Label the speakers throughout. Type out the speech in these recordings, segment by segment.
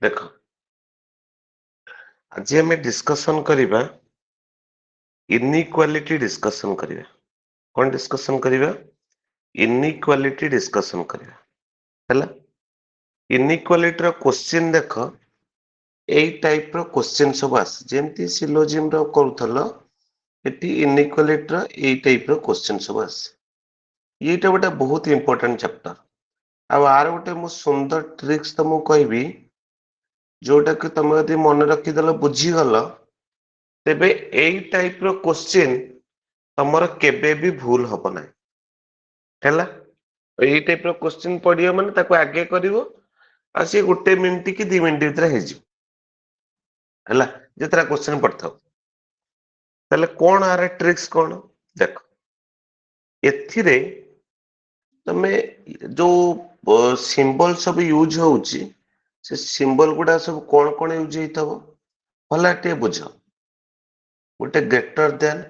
Speaker 1: देखो आज आम डिस्कसन करिबा इनइक्वालिटी डिस्कसन करिबा कौन डिस्कसन करिबा इनइक्वालिटी डिस्कसन करिबा हैला इनइक्वालिटी रो क्वेश्चन देखो एई टाइप रो क्वेश्चन सब आस जेमती सिलोजिम रो करूथलो एटी इनइक्वालिटी रो एई टाइप रो क्वेश्चन सब आस एटा गोटे बहुत इंपोर्टेंट चैप्टर आ आर गोटे मु सुंदर ट्रिक्स तुमको कहबी जोटा कि तुम यदि मन रखिदेल बुझीगल तेबे एई टाइप रो क्वेश्चन तमर केबे भी भूल हब ना हैला एई टाइप रो क्वेश्चन पढ़ियो माने ताको आगे करिवो आ से 1 मिनिट कि 2 मिनिट भीतर हे जी हैला जेतरा क्वेश्चन पढ़थाओ तले कोन आरे ट्रिक्स कोन देखो एथिरे तमे जो सिंबल सब यूज होउची से सिंबल गुडा सब कोन कोन यूज हेतबो भला टे बुझ गोटे ग्रेटर देन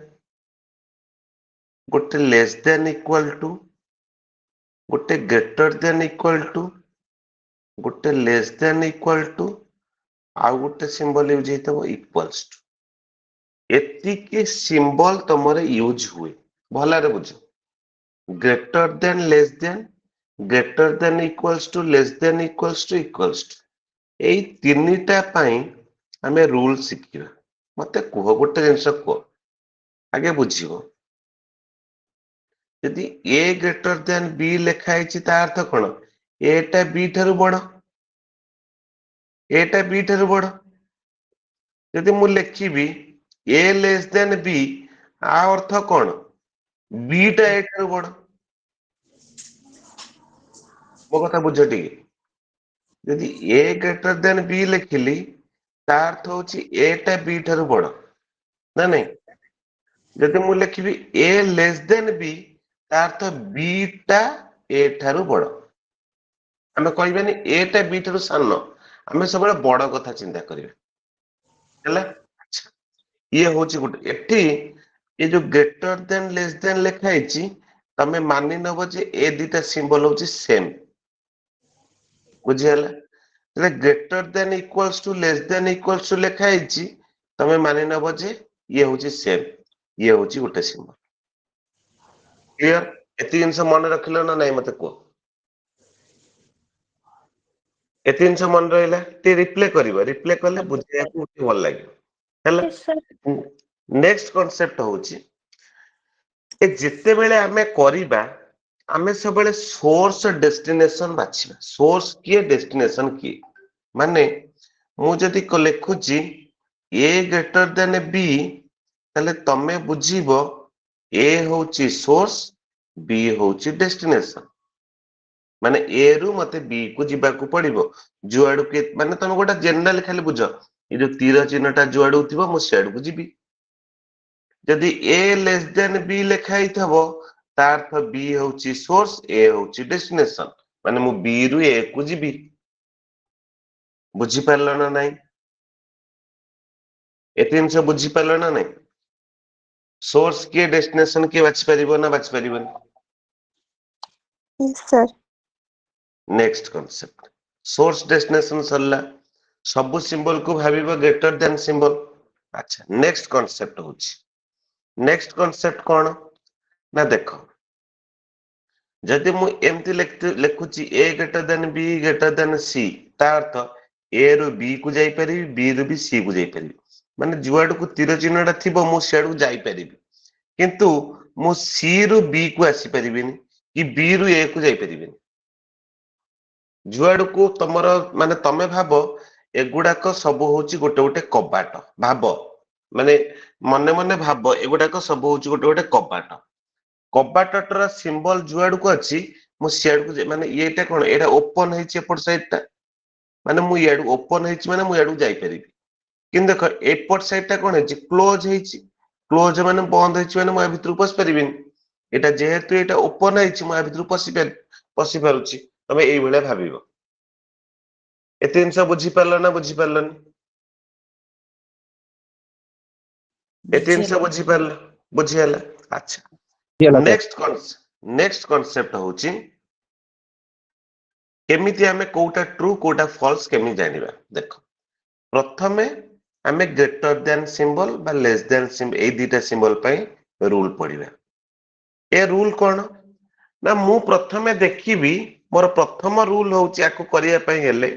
Speaker 1: गोटे लेस देन इक्वल टू गोटे ग्रेटर देन इक्वल टू गोटे लेस देन इक्वल टू आ गोटे सिंबल यूज हेतबो इक्वल्स टू एतिके सिंबल तमरे यूज हुए भला रे बुझ greater than less than greater than equals to less than equals to equals to एई तीनटा पई हमें रूल शिखिबा मते कुह गोटे जिंस को आगे बुझिबो यदि ए ग्रेटर देन बी लिखा है ता अर्थ कौन एटा बी ठारू बड़ एटा बी ठारू बड़ यदि मु लिखिबी ए लेस देन बी आ अर्थ कौन बी टा ए ठारू बड़ मो कथा बुझ टी यदि ए ग्रेटर देन बी लिखिली ता अर्थ होची एटा बी ठारू बड़ ना नहीं यदि मु लिखिबी ए लेस देन बी ता अर्थ बी टा ए ठारू बड़ आमे कहबानी ए टा बी ठारू सान आमे सब बड़ कथा चिंता करिवे हैला अच्छा ये होची गुटे एठी ये जो ग्रेटर देन लेस देन लिखा है तमे मानि नबो जे ए दिटा सिंबल होची सेम बुझियाला तले greater than equals to less than equals to लिखा है तमे मानि नबो जे ये होची सेम ये होची गुटे सिंबल क्लियर एति जिंस मन रखिलो ना नहीं मते को एति जिंस मन रहिला ते रिप्ले करिवो रिप्ले करले बुझिया को भल लागियो हैला
Speaker 2: Yes, sir.
Speaker 1: नेक्स्ट कांसेप्ट होची ए जेते बेले आमे करिबा आमे सबले सोर्स डेस्टिनेशन बाछिबा सोर्स किए डेस्टिनेशन किए माने मु जदी को लिखुची ए ग्रेटर देन बी तले तमे बुझिबो ए होची सोर्स बी होची डेस्टिनेशन माने ए रु मते बी को जिबा को पड़िबो जुआडू के माने तमे गोटा जनरल खाली बुझ ए जो तीर चिन्हटा जुआडू थिबो मु सेड को जिबी यदि ए लेस देन बी लिखा हिथबो ता अर्थ बी होची सोर्स ए होची डेस्टिनेशन माने मु बी रु ए को जिबी बुझी परलो ना नहीं एतिन से बुझी परलो ना नहीं सोर्स के डेस्टिनेशन के बाछि परिबो ना बाछि परिबो
Speaker 2: Yes, sir.
Speaker 1: Next concept source destination सरला सब सिंबल को भाबिबो ग्रेटर देन सिंबल अच्छा नेक्स्ट कांसेप्ट होची नेक्स्ट कांसेप्ट कोन ना देखो जदि मु एमती लिखुची A greater than B greater than C ता अर्थ ए रु बी को जाई परिबी बी रु बी सी को जाई परिबी माने जुआड को तीर चिन्हटा थिबो मु सेड को जाई परिबी किंतु मु सी रु बी को आसी परिबिनी कि बी रु ए को जाई परिबिनी जुआड को तमर माने तमे भाबो एगुडाक सब होची गोटे गोटे कबाट भाबो माने मने मने भाबो एगुडाक सब होची गोटे गोटे कबाट कबाटटर सिंबल जुआड को अछि मु सेड को माने एटा कोन एटा ओपन हेछि एपट साइड ता माने मु याड ओपन हेछि माने मु याड जाई परिबी किन देखो एपट साइड ता कोन हेछि क्लोज हेछि क्लोज माने बंद हेछि माने मु भितर पस परिबिन एटा जेहेतु एटा ओपन हेछि मु भितर पसी पारुछि तमे एई बेले भाबिबो एते जिंस बुझी परलो ना बुझी परलोनी एते जिंस बुझी परलो बुझी हला अच्छा नेक्स्ट कांसेप्ट होची केमिति आमे कोटा ट्रू कोटा फॉल्स केमि जानिबा देखो प्रथमे आमे ग्रेटर देन सिंबल बा लेस देन सिंबल ए दीटा सिंबल पई रूल पढिबा ए रूल कोन ना मु प्रथमे देखिबी मोर प्रथम रूल होउची आको करिया पई हेले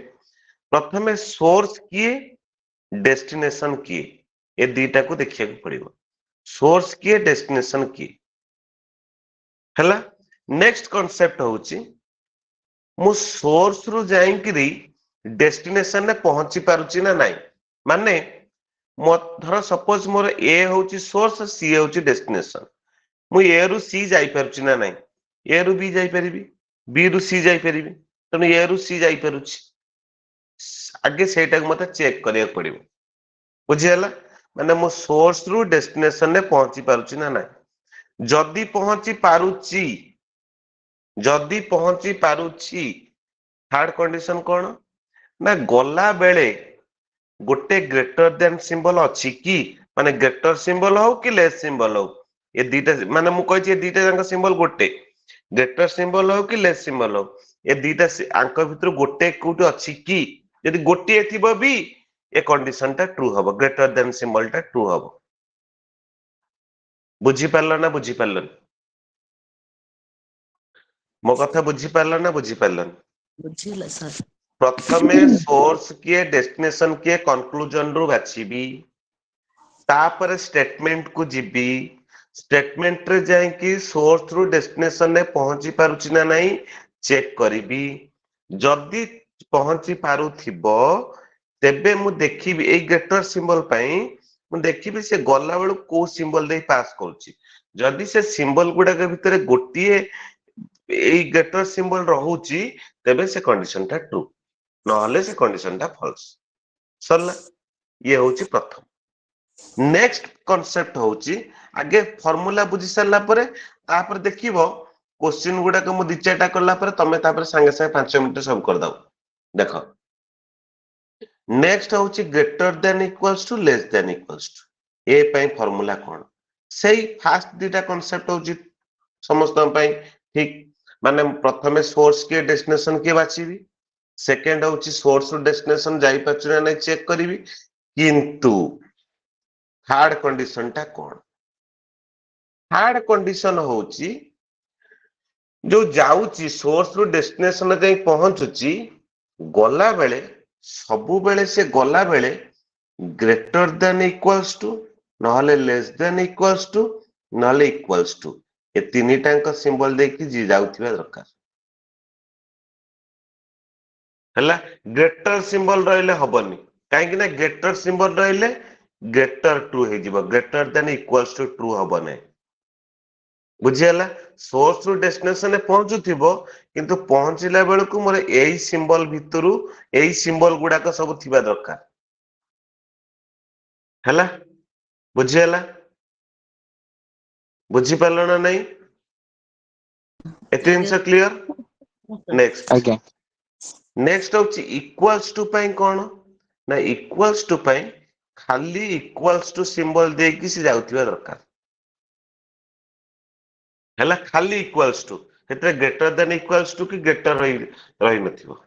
Speaker 1: प्रथमे सोर्स किए डेस्टिनेशन किए ए दीटा को देखिया को पड़िबो सोर्स किए डेस्टिनेशन किए हला नेक्स्ट कांसेप्ट होउची मु सोर्स रु जाइकिरी डेस्टिनेशन ने पहुंची पारुची ना नाही माने मो धर सपोज मोर ए होउची सोर्स सी होउची डेस्टिनेशन मु ए रु सी जाई पारुची ना नाही ए रु बी जाई परिबी बी रु सी जाई परिबी तने ए रु सी जाई पारुची आगे सेटा को मते चेक करिया पड़िबो बुझियला माने मो सोर्स रु डेस्टिनेशन ने पहुंची पारुची ना नाही जदी पहुंची पारुची थर्ड कंडीशन कोन ना गला बेले गोटे ग्रेटर देन सिंबल अछि कि माने ग्रेटर सिंबल हो कि लेस सिंबल हो ये दीटा माने मु कहै छी दीटा जंग सिंबल गोटे ग्रेटर सिंबल हो कि लेस सिंबल हो ये दीटा अंक भितर गोटे कोट अछि कि यदि गोटे थिबो भी ए कंडीशन ता ट्रू हबो ग्रेटर देन सिंबल ता ट्रू हबो बुझी पारलो ना बुझी पारलो मो कथा बुझी पारलो ना बुझी पारलो
Speaker 2: बुझिला सर
Speaker 1: प्रथमे सोर्स किए डेस्टिनेशन किए कंक्लूजन रु बाछिबी तापर स्टेटमेंट को जिबी स्टेटमेंट रे जाय कि सोर्स रु डेस्टिनेशन ने पहुंची पारुची ना नहीं चेक करिबी जदी पहुंची पारुथिबो तेबे मु देखिबी ए ग्रेटर सिंबल पई मु देखिबी से गला बेलु को सिंबल दे पास करछि जदी से सिंबल गुडा के भितरे गोटिए ए ग्रेटर सिंबल रहुची तेबे से कंडीशन ता ट्रू नहले से कंडीशन ता फॉल्स सरला ये होची प्रथम नेक्स्ट कांसेप्ट होची आगे फार्मूला बुझी सरला परे तापर देखिबो क्वेश्चन गुडा को मु दि चारटा करला परे तमे तापर संगे संगे 5 मिनिट सब कर दाओ देखो नेक्स्ट होची greater than equals to less than equals to ए पई फार्मूला कोन सेही फास्ट दीटा कांसेप्ट होची समस्त पई ठीक माने प्रथमे सोर्स के डेस्टिनेशन के बाछीबी सेकंड होची सोर्स टू डेस्टिनेशन जाई पाछु ना नहीं चेक करिवि किंतु थर्ड कंडीशन ता कोन थर्ड कंडीशन होची जो जाउची सोर्स रु डेस्टिनेशन जाई पहुंचुची गला बेले सबु बेले से गला बेले ग्रेटर देन इक्वल्स टू नहले लेस देन इक्वल्स टू नहले इक्वल्स टू ए तीनिटांक सिंबल देखि जी जाउथिबा दरकार हला ग्रेटर सिंबल रहले हबनी काहे कि ना ग्रेटर सिंबल रहले ग्रेटर ट्रू हे जिवो greater than equals to true हबने बुझियला सोर्स टू डेस्टिनेशन पहुंचुथिबो किंतु पहुंचिला बेल को मोर एई सिंबल भितरु एई सिंबल गुडा को सब थिबा दरकार हला बुझियला बुझी पारलो ना नहीं एते इनसा क्लियर नेक्स्ट
Speaker 2: आज्ञा
Speaker 1: नेक्स्ट होची इक्वल्स टू पई कोन ना इक्वल्स टू पई खाली इक्वल्स टू सिंबल दे कि से जाउथिबा दरकार हला खाली इक्वल्स टू हेते ग्रेटर देन इक्वल्स टू कि ग्रेटर रही नथिबो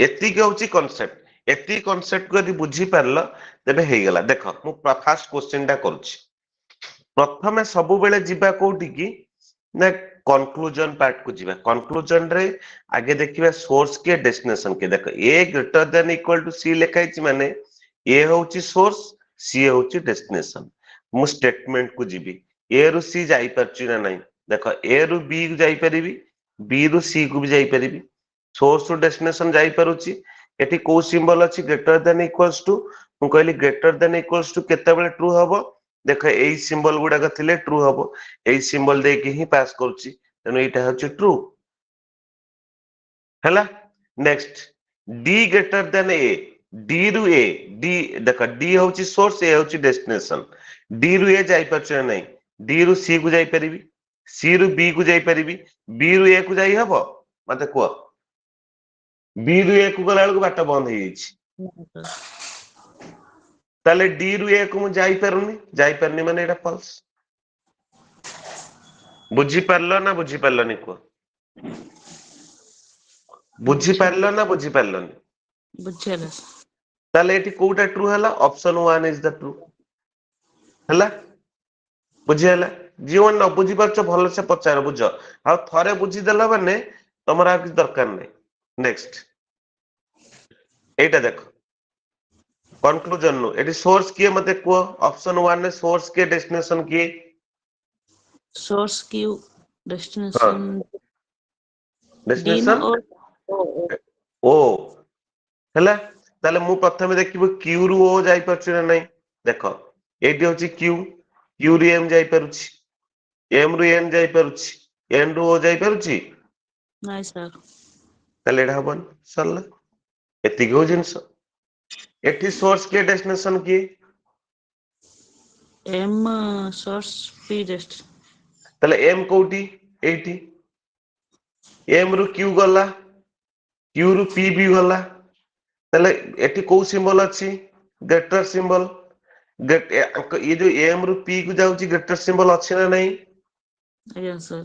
Speaker 1: एति के होची कांसेप्ट एति कांसेप्ट को यदि बुझी पारलो तबे हे गेला देखो मु फर्स्ट क्वेश्चन टा करूची प्रथमे सबु बेले जिबा कोठी की ना कंक्लूजन पार्ट को जिबा कंक्लूजन रे आगे देखिबा सोर्स के डेस्टिनेशन के देखो ए ग्रेटर देन इक्वल टू सी लिखाई छी माने ए होची सोर्स सी होची डेस्टिनेशन मु स्टेटमेंट को जिबी ए रु सी जाई परची ना नहीं देखो ए रु बी को जाई परिबी बी रु सी को भी जाई परिबी सोर्स टू डेस्टिनेशन जाई परुची एठी को सिंबल अछि ग्रेटर देन इक्वल्स टू मु कहली ग्रेटर देन इक्वल्स टू केते बेले ट्रू हबो देखो एई सिंबल गुडा का थिले ट्रू हबो एई सिंबल दे के ही पास करछि तनो एटा होछि ट्रू हला next D greater than A D रु ए डी देखो डी होछि सोर्स ए होछि डेस्टिनेशन डी रु ए जाई परछ नै डी रु सी को जाई परिबी सी रु बी को जाई परिबी बी रु ए को जाई हबो मते को बी रु ए को गला को बाट बंद हे छि ताले डी रु ए को मु जाई परनी माने एटा फॉल्स बुझी परलो ना बुझी परलो नि को बुझी पारलो ना बुझी पारलोनी
Speaker 2: बुझेला
Speaker 1: ताले एटी कोउटा ट्रू हला ऑप्शन 1 इज द ट्रू हला बुझी हला जीवन न बुझी परछ भलो से पचार बुझ आ थरे बुझी देला माने तमरा आ किछ दरकार नै नेक्स्ट एटा देखो कंक्लूजन नु एटी सोर्स किए मते को ऑप्शन 1 ने सोर्स के डेस्टिनेशन किए
Speaker 2: सोर्स क्यू
Speaker 1: हां
Speaker 2: डेस्टिनेशन डी ना
Speaker 1: डेस्टिनेशन
Speaker 2: और ओ
Speaker 1: ओ हला ताले मु प्रथमे देखिबो क्यू रु ओ जाई परछ ना नै देखो एटी होची क्यू क्यू रु एम जाई परछ एम रु एन जाई परछ एन रु ओ जाई परछ
Speaker 2: नाइ सर
Speaker 1: ताले एडा हबन सरला एति गो जिंस एटी सोर्स के डेस्टिनेशन की
Speaker 2: एम सोर्स पी डेस्ट
Speaker 1: ताले एम कोटी एटी एम रु क्यू गला क्यू रु पी भी गला ताले एटी को सिंबल अछि ग्रेटर सिंबल ये जो एम रु पी को जाउची ग्रेटर सिंबल अछि ना नहीं
Speaker 2: यस सर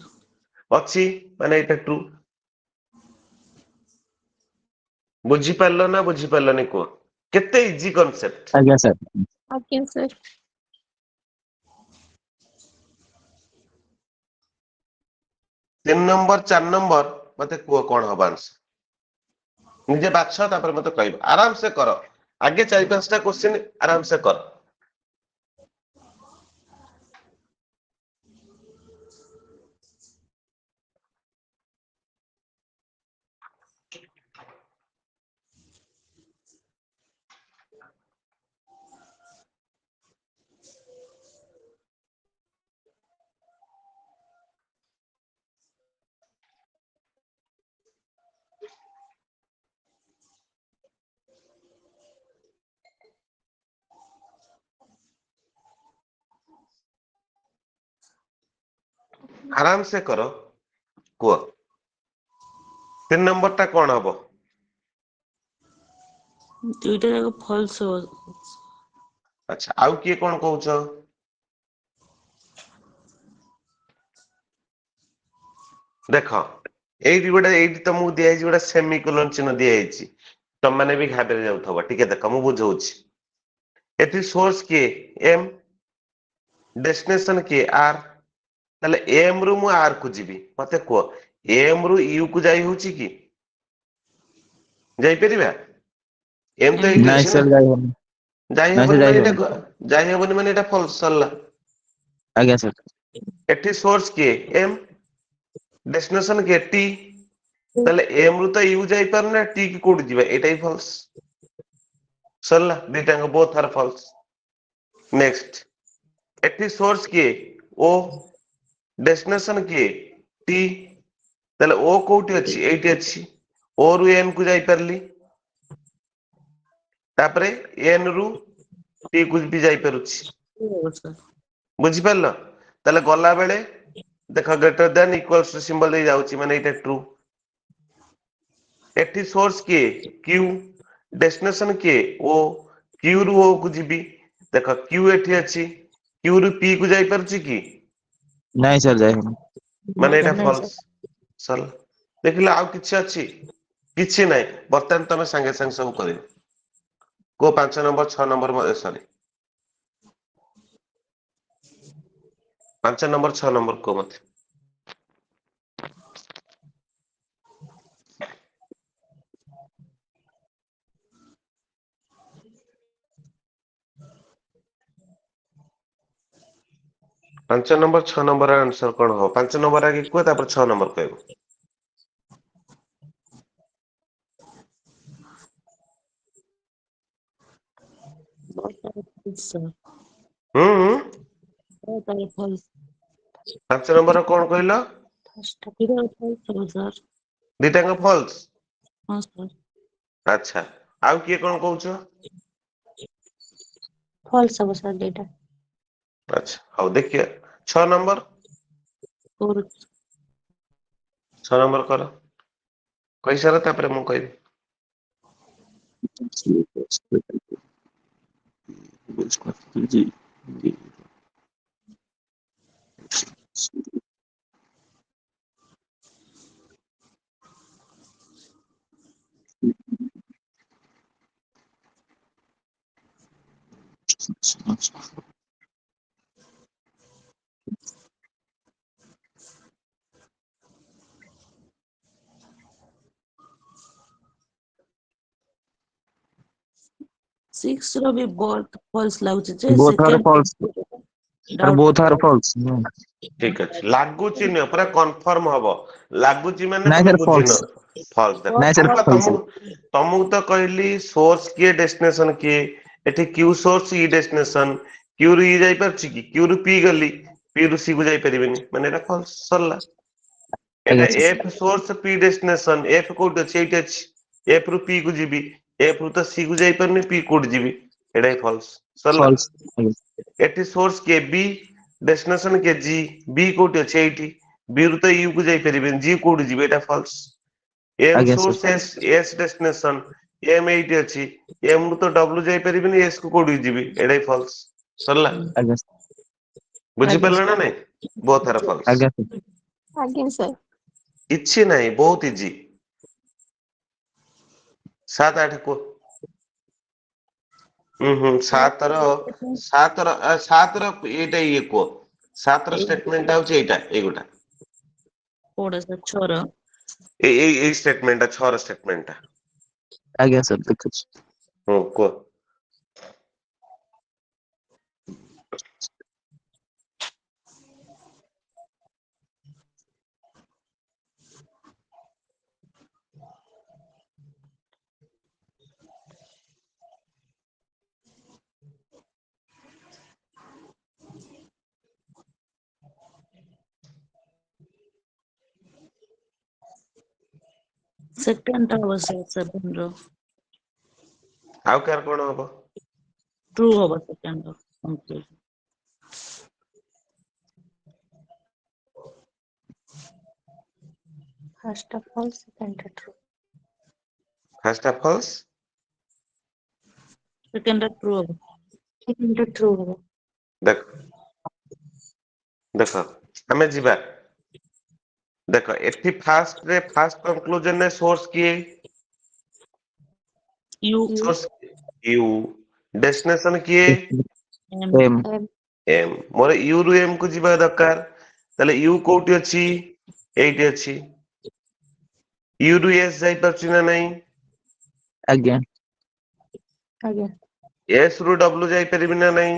Speaker 1: अछि माने एटा ट्रू बुझी पारलो ना बुझी पारलोनी को केते इजी कांसेप्ट
Speaker 3: आज्ञा sir
Speaker 2: okay sir
Speaker 1: 3 number 4 number मते को कोन हबा आंसर निजे बाछ तापर मते कहब आराम से करो आगे 4-5 टा क्वेश्चन आराम से कर आराम से करो को 3 नंबर टा कोन हबो
Speaker 2: दुईटा जाक फॉल्स हो
Speaker 1: अच्छा आउ किए कोन कहउछ देखो एई गोटे एई तुमको दिया गोटे सेमिकोलन चिन्ह दिया तुम मैंने भी घाबरे जाउथबो ठीक है देखो मु बुझौछि एथि सोर्स के एम डेस्टिनेशन के आर ताले एम रु मु आर को जीबी मते को एम रु यू को जाई होछि की जाई परिबा एम तो एठी
Speaker 3: नाइ
Speaker 1: अछि ना
Speaker 3: सर जाई होनी
Speaker 1: जाई
Speaker 3: नाइ सर
Speaker 1: हेबनी
Speaker 3: जाई
Speaker 1: माने
Speaker 3: होनी
Speaker 1: एटा जाई हेबनी माने एटा फॉल्स सरला
Speaker 3: आज्ञा सर
Speaker 1: एठी सोर्स के एम डेस्टिनेशन के टी ताले एम रु तो यू जाई परना टी की कोड जीबा एटा ही फॉल्स सरला दिटांग बोथ आर फॉल्स नेक्स्ट एटी सोर्स के ओ डेस्टिनेशन के टी ताले ओ कोठी अछि एटी अछि ओ रु एन को जाई परली तापरे एन रु टी को भी जाई परुछि
Speaker 2: सर
Speaker 1: बुझि परलो ताले गला बेले देखो greater than equals to symbol दे जाउची माने एटा ट्रू एटी सोर्स के क्यू डेस्टिनेशन के ओ क्यू रु ओ को जीबी देखो क्यू एठी अछि क्यू रु पी को जाई परछि की
Speaker 3: नाइ सर जाई होनी
Speaker 1: माने एटा
Speaker 2: नहीं
Speaker 1: फॉल्स सर देखिला आउ किछि अछि किछि नै बर्तन तमे संगे संग सब करियो को 5 number 6 number sorry 5 number 6 number को मत 5 नंबर 6 नंबर आंसर कोन हो 5 नंबर आगे को तापर 6 नंबर कहबो
Speaker 2: सर
Speaker 1: हम्म
Speaker 2: ताले फॉल्स
Speaker 1: 5 नंबर कोन कहलो
Speaker 2: इधर फॉल्स हो सर
Speaker 1: दिटांग फॉल्स
Speaker 2: हां सर
Speaker 1: अच्छा आउ किए कोन कहउछ
Speaker 2: फॉल्स हो सर डेटा
Speaker 1: अच्छा हौ देखिए 6 नंबर
Speaker 2: और
Speaker 1: 6 नंबर करो कहि सारा तापर मु कहबी
Speaker 3: जी जी
Speaker 2: सिक्स रो भी बहुत फॉल्स लाଗୁଛି जे
Speaker 3: both are
Speaker 2: second
Speaker 3: false sir,
Speaker 2: doubt
Speaker 3: both are false
Speaker 1: ठीक अछि लागुची न पूरा कंफर्म हबो लागुची माने
Speaker 3: ନାଇଁ
Speaker 1: तमे
Speaker 3: sir false
Speaker 1: बुझिनो फॉल्स देखो
Speaker 3: ନାଇଁ sir
Speaker 1: आला
Speaker 3: false
Speaker 1: तमु तो कहली सोर्स किए डेस्टिनेशन किए एठी क्यू सोर्स ई डेस्टिनेशन क्यू रू ई जाई परछि कि क्यू रू पी गली पी रू सी को जाई परिबेनी माने एटा फॉल्स सरला एटा
Speaker 3: ଆଜ୍ଞା sir
Speaker 1: F source P destination F code अछि एठी अछि एफ रू पी को जीबी एफ रू तो सी को जाई परनी पी कोड जीबी एटा ही फॉल्स सरला
Speaker 3: false ଆଜ୍ଞା
Speaker 1: एटी सोर्स के बी डेस्टिनेशन के जी बी कोड अछि एठी बी रू तो यू को जाई परिबेनी जी कोड जीबी एटा फॉल्स एम
Speaker 3: ଆଜ୍ଞା sir
Speaker 1: source S destination M एटी अछि एम रू तो डब्ल्यू जाई परिबेनी एस को कोड जीबी एटा ही फॉल्स सरला
Speaker 3: ଆଜ୍ଞା
Speaker 1: बुझी
Speaker 2: ଆଜ୍ଞା
Speaker 1: परला ना नहीं बहुत सारा फॉल्स
Speaker 3: ଆଜ୍ଞା sir
Speaker 2: ଆଜ୍ଞା ସାର୍
Speaker 1: इच्छी नहीं बहुत इजी 7 8 को सातर एटा ये को सातर स्टेटमेंट आउच एटा एगोटा
Speaker 2: कोड सर छोर
Speaker 1: ए स्टेटमेंट 6 स्टेटमेंट
Speaker 3: ଆଜ୍ଞା sir ଦେଖୁଛି
Speaker 1: को
Speaker 2: सेकंड हबो सर सेवन रो
Speaker 1: आउ कार कोन हबो
Speaker 2: ट्रू हबो सेकंड रो conclusion first of all second true
Speaker 1: first of false
Speaker 2: second true हबो सेकंड ट्रू हबो
Speaker 1: देख देख हमें जीवा देख एठी फास्ट कंक्लूजन ने सोर्स किए
Speaker 2: यू
Speaker 1: सोर्स यू डेस्टिनेशन किए
Speaker 2: एम
Speaker 3: एम
Speaker 1: एम मोर यू रु एम को जीवा दरकार तले यू कोठी अछि एठी अछि यू रु एस जाई परछि ना नहीं
Speaker 3: ଆଜ୍ଞା
Speaker 2: ଆଜ୍ଞା
Speaker 1: एस रु डब्ल्यू जाई परिबि ना नहीं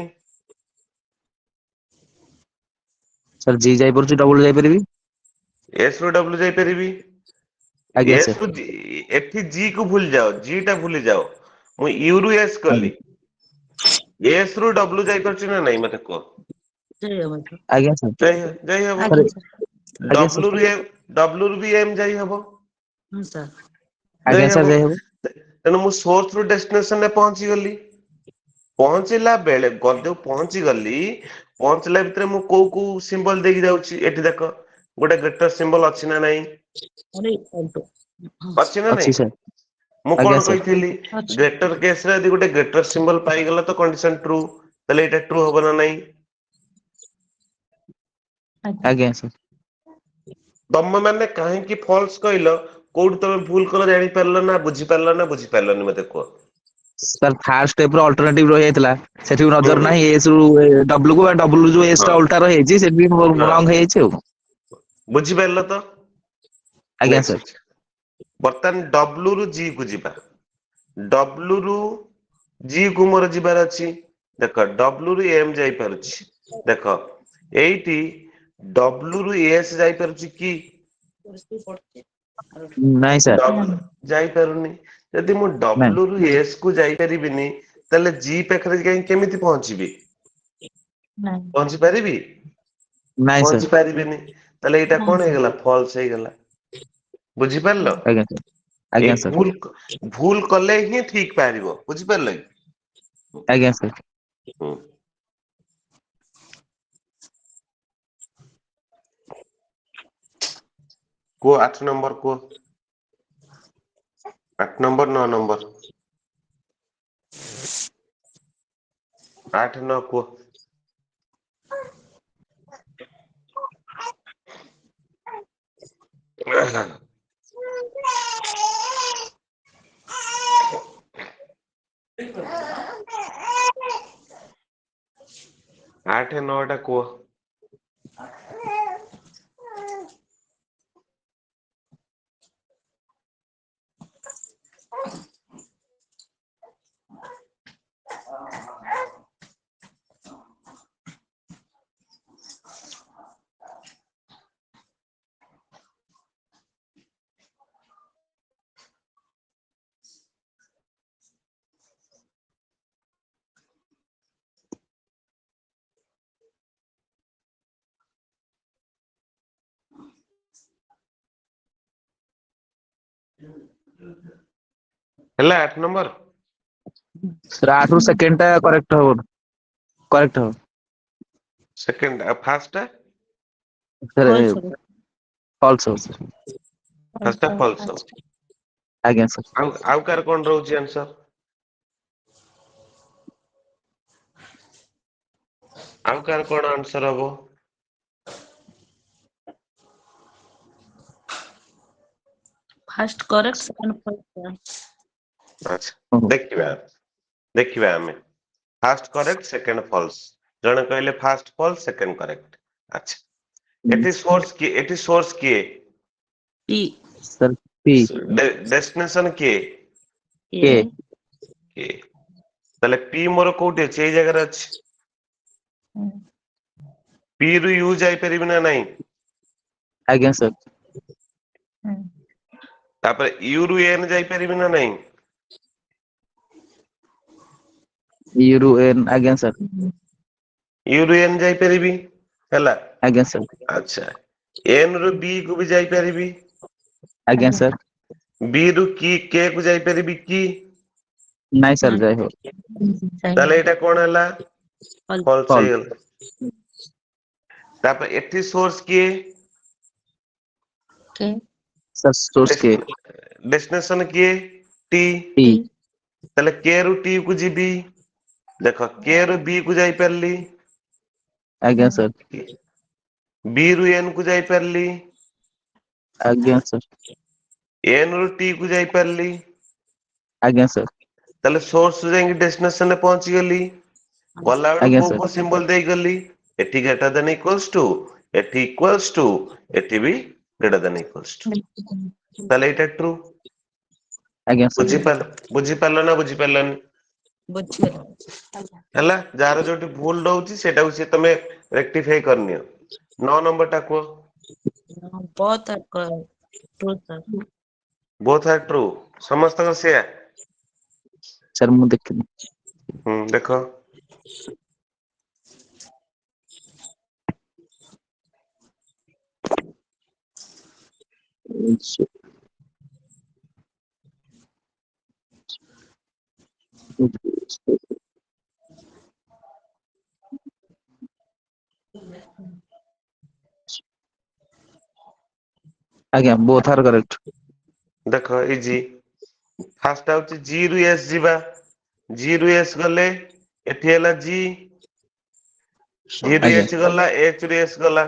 Speaker 3: sir G ଯାଇପାରୁଛି double ଯାଇପାରିବି
Speaker 1: एस रु डब्ल्यू जाई परिबि
Speaker 3: ଆଜ୍ଞା
Speaker 1: एस
Speaker 3: sir
Speaker 1: रु एठी जी को भूल जाओ जी टा भूल जाओ मु यू रु एस
Speaker 3: ଆଜ୍ଞା
Speaker 1: कली एस रु डब्ल्यू जाई परछि ना नहीं मते को
Speaker 2: जय हबो सर
Speaker 3: ଆଜ୍ଞା sir
Speaker 1: जाई हबो
Speaker 3: sir
Speaker 2: आଜ୍ଞा सर
Speaker 3: ଆଜ୍ଞା sir
Speaker 1: डब्ल्यू रु भी एम जाई हबो
Speaker 2: हां सर
Speaker 3: ଆଜ୍ଞା
Speaker 1: जाई
Speaker 3: sir
Speaker 1: हबो
Speaker 3: ଯାଇ ହବ
Speaker 1: तेणु मु सोर्स रु डेस्टिनेशन रे पहुंची गली पहुंचला बेले गदे पहुंची गली पहुंचला भितरे मु को सिंबल देकी जाउची एठी देखो गोटे ग्रेटर सिंबल अछि ना नहीं
Speaker 2: अरे ऑल्टो
Speaker 1: अछि ना नहीं
Speaker 3: ଅଛି sir
Speaker 1: मु
Speaker 3: ଆଜ୍ଞା
Speaker 1: कोन
Speaker 3: sir
Speaker 1: कहिथिली
Speaker 2: अच्छा
Speaker 1: ग्रेटर केस रे यदि गोटे ग्रेटर सिंबल पाई गला तो कंडीशन ट्रू तले एटा ट्रू होबो ना नहीं
Speaker 3: ଆଜ୍ଞା sir
Speaker 1: तम माने काहे की फॉल्स कहिलो कोड तमे भूल कलो जानि परलो ना बुझी पारलोनी मते को
Speaker 3: sir first step ର alternative ରହି ଯାଇଥିଲା ସେଠି
Speaker 1: ହୁଁ
Speaker 3: ନଜର
Speaker 1: ହୁଁ
Speaker 3: ନାହିଁ S ରୁ W କୁ W ରୁ ଯୋଉ S
Speaker 1: ହଁ
Speaker 3: ଟା ଉଲ୍ଟା ରହିଯାଇଛି ସେଠି
Speaker 1: ହଁ
Speaker 3: ରଙ୍ଗ ହେଇଯାଇଛି ଆଉ
Speaker 1: बुझी पारलो तो
Speaker 3: ଆଜ୍ଞା sir
Speaker 1: नेक्स्ट बर्तन डब्ल्यू रु जी को जीवा डब्ल्यू रु जी को मोर जीवार अछि देख डब्ल्यू रु एम जाई पारुछि देख एइटी डब्ल्यू रु एस जाई पारुछि की
Speaker 3: ନାଇଁ sir
Speaker 1: डब्ल्यू जाई पारुनी यदि मु
Speaker 3: ନାଇଁ
Speaker 1: डब्ल्यू रु एस को जाई परिबिनी तले जी पाखरे केमिति पहुंचीबी
Speaker 2: नहीं
Speaker 1: पहुंची परिबी
Speaker 3: ନାଇଁ sir
Speaker 1: पहुंची पारिबिनी तले एटा
Speaker 2: नहीं
Speaker 1: कोन
Speaker 2: सर
Speaker 1: हेगला फॉल्स हेगला बुझी पारलो
Speaker 3: ଆଜ୍ଞା sir
Speaker 1: ए
Speaker 3: ଆଜ୍ଞା sir
Speaker 1: भूल कले ही ठीक पारिबो बुझी पारले
Speaker 3: ଆଜ୍ଞା sir
Speaker 1: को 8 नंबर को 8 नंबर 9 नंबर 8 9 को 8 9 ଟା କୁହ। ହେଲା 8 ନମ୍ବର।
Speaker 3: सर 8 ରୁ ସେକେଣ୍ଡ ଟା କରେକ୍ଟ ହବ। କରେକ୍ଟ ହବ
Speaker 1: ସେକେଣ୍ଡ ଫାଷ୍ଟ ଟା
Speaker 3: सर
Speaker 2: false ହବ।
Speaker 3: ଫॉल्स ହବ sir।
Speaker 1: ଫାଷ୍ଟ ଟା ଫଲସ ହବ।
Speaker 3: ଆଜ୍ଞା sir।
Speaker 1: ଆଉ କାର କଣ ରହୁଛି ଆନ୍ସର? ଆଉ କାର କଣ ଆନ୍ସର ହବ?
Speaker 2: First correct, second false.
Speaker 1: ଆଚ୍ଛା ଦେଖିବା ଆମେ ଫାଷ୍ଟ କରେକ୍ଟ ସେକେଣ୍ଡ ଫଲସ। ଜଣେ କହିଲେ ଫାଷ୍ଟ ଫଲସ ସେକେଣ୍ଡ କରେକ୍ଟ। ଆଚ୍ଛା ଏଠି ସୋର୍ସ କିଏ?
Speaker 2: T.
Speaker 3: सर पी
Speaker 1: ଡେଷ୍ଟିନେସନ କିଏ?
Speaker 3: के
Speaker 2: A.
Speaker 1: କିଏ? ତାହେଲେ ପି ମୋର କୋଉଠି ଅଛି? ଏଇ ଜାଗାରେ ଅଛି। ପି ରୁ ୟୁ ଯାଇପାରିବି ନା ନାଇଁ?
Speaker 3: आज्ञा सर।
Speaker 1: ତାପରେ ୟୁ ରୁ ଏନ୍ ଯାଇପାରିବି ନା ନାଇଁ?
Speaker 3: यूरो एन आज्ञा सर।
Speaker 1: ୟୁ ରୁ ଏନ୍ ଯାଇପାରିବି ହେଲା।
Speaker 3: आज्ञा सर।
Speaker 1: ଆଚ୍ଛା ଏନ୍ ରୁ ବି କୁ ବି ଯାଇପାରିବି।
Speaker 3: आज्ञा सर।
Speaker 1: ବି ରୁ କେ କୁ ଯାଇପାରିବି କି?
Speaker 3: नहीं सर जय हो।
Speaker 1: ତାହେଲେ ଏଇଟା କଣ ହେଲା? ଫଲସ
Speaker 3: फॉल्स
Speaker 1: ହେଇଗଲା। ତାପରେ ଏଠି ସୋର୍ସ କିଏ?
Speaker 2: Okay.
Speaker 3: सर सोर्स के
Speaker 1: ଡେଷ୍ଟିନେସନ କିଏ? ଟି।
Speaker 3: टी
Speaker 1: ତାହେଲେ କେ ରୁ ଟି କୁ ଯିବି। ଦେଖ କେ ରୁ ବି କୁ ଯାଇପାରିଲି।
Speaker 3: आज्ञा सर।
Speaker 1: ବି ରୁ ଏନ୍ କୁ ଯାଇପାରିଲି।
Speaker 3: आज्ञा सर।
Speaker 1: ଏନ୍ ରୁ ଟି କୁ ଯାଇପାରିଲି।
Speaker 3: आज्ञा सर।
Speaker 1: ତାହେଲେ ସୋର୍ସ ଯାଇକି ଡେଷ୍ଟିନେସନ ରେ ପହଞ୍ଚିଗଲି। ଗଲା ବେଳକୁ
Speaker 3: आज्ञा
Speaker 1: କୋଉ
Speaker 3: सर।
Speaker 1: କୋଉ ସିମ୍ବଲ ଦେଇଗଲି? ଏଠି ଗ୍ରେଟର ଦେନ ଇକ୍ୱାଲ୍ସ ଟୁ, ଏଠି ଇକ୍ୱାଲ୍ସ ଟୁ, ଏଠି ବି ଗ୍ରେଟର ଦେନ ଇକ୍ୱାଲ୍ସ ଟୁ। ତାହେଲେ ଏଇଟା ଟ୍ରୁ।
Speaker 3: आज्ञा सर।
Speaker 1: ବୁଝିପାରିଲ ନା ବୁଝିପାରିଲନି? ହେଲା ଯାହାର ଯୋଉଠି ଭୁଲ ରହୁଛି ସେଇଟାକୁ ସିଏ ତମେ ରେକ୍ଟିଫାଇ କରିନିଅ। 9 ନମ୍ବର ଟା କୁହ।
Speaker 2: Both are correct. True, sir.
Speaker 1: Both R true. ସମସ୍ତଙ୍କ ସେୟା?
Speaker 3: सर मुझे देखिए
Speaker 1: ଦେଖ।
Speaker 3: आज्ञा बोथ आर करेक्ट।
Speaker 1: ଦେଖ ଇଜି। ଫାଷ୍ଟ ହଉଛି ଜି ରୁ ଏସ୍ ଯିବା। ଜି ରୁ ଏସ୍ ଗଲେ ଏଠି ହେଲା ଜି। ଜି ରୁ
Speaker 3: ଆଜ୍ଞା
Speaker 1: ଏଚ୍ ଗଲା, ଏଚ୍ ରୁ ଏସ୍ ଗଲା।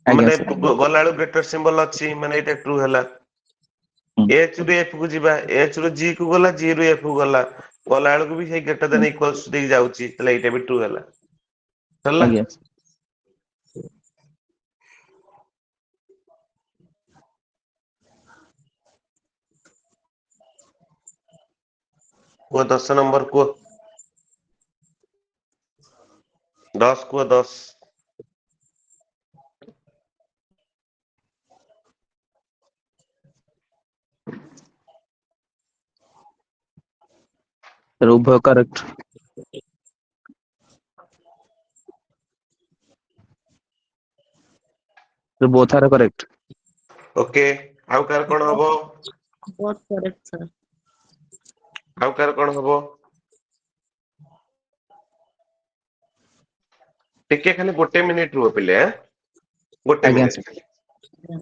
Speaker 3: ଆଜ୍ଞା
Speaker 1: ମାନେ
Speaker 3: ସାର୍।
Speaker 1: ଗଲାବେଳକୁ ଗ୍ରେଟର ସିମ୍ବଲ ଅଛି ମାନେ ଏଇଟା ଟ୍ରୁ ହେଲା।
Speaker 3: ହୁଁ
Speaker 1: ଏଚ୍ ରୁ ଏଫ୍ କୁ ଯିବା, ଏଚ୍ ରୁ ଜି କୁ ଗଲା, ଜି ରୁ ଏଫ୍ କୁ ଗଲା। ଗଲା ବେଳକୁ ବି ସେଇ ଗ୍ରେଟର ଦେନ ଇକ୍ୱାଲ୍ସ ଦେଇକି ଯାଉଛି। ତାହେଲେ ଏଇଟା ବି ଟ୍ରୁ ହେଲା। ହେଲା।
Speaker 3: ଆଜ୍ଞା
Speaker 1: କୁହ 10 ନମ୍ବର କୁହ। 10 କୁହ 10।
Speaker 3: सर उभय correct. Sir both are correct.
Speaker 1: Okay ଆଉ କାହାର କଣ ହବ?
Speaker 2: Both correct, sir.
Speaker 1: ଆଉ କାହାର କଣ ହବ? ଟିକେ ଖାଲି ଗୋଟେ ମିନିଟ ରୁହ ପିଲେ। ଗୋଟେ
Speaker 3: ଆଜ୍ଞା ସାର୍।
Speaker 1: ମିନିଟ ଖାଲି।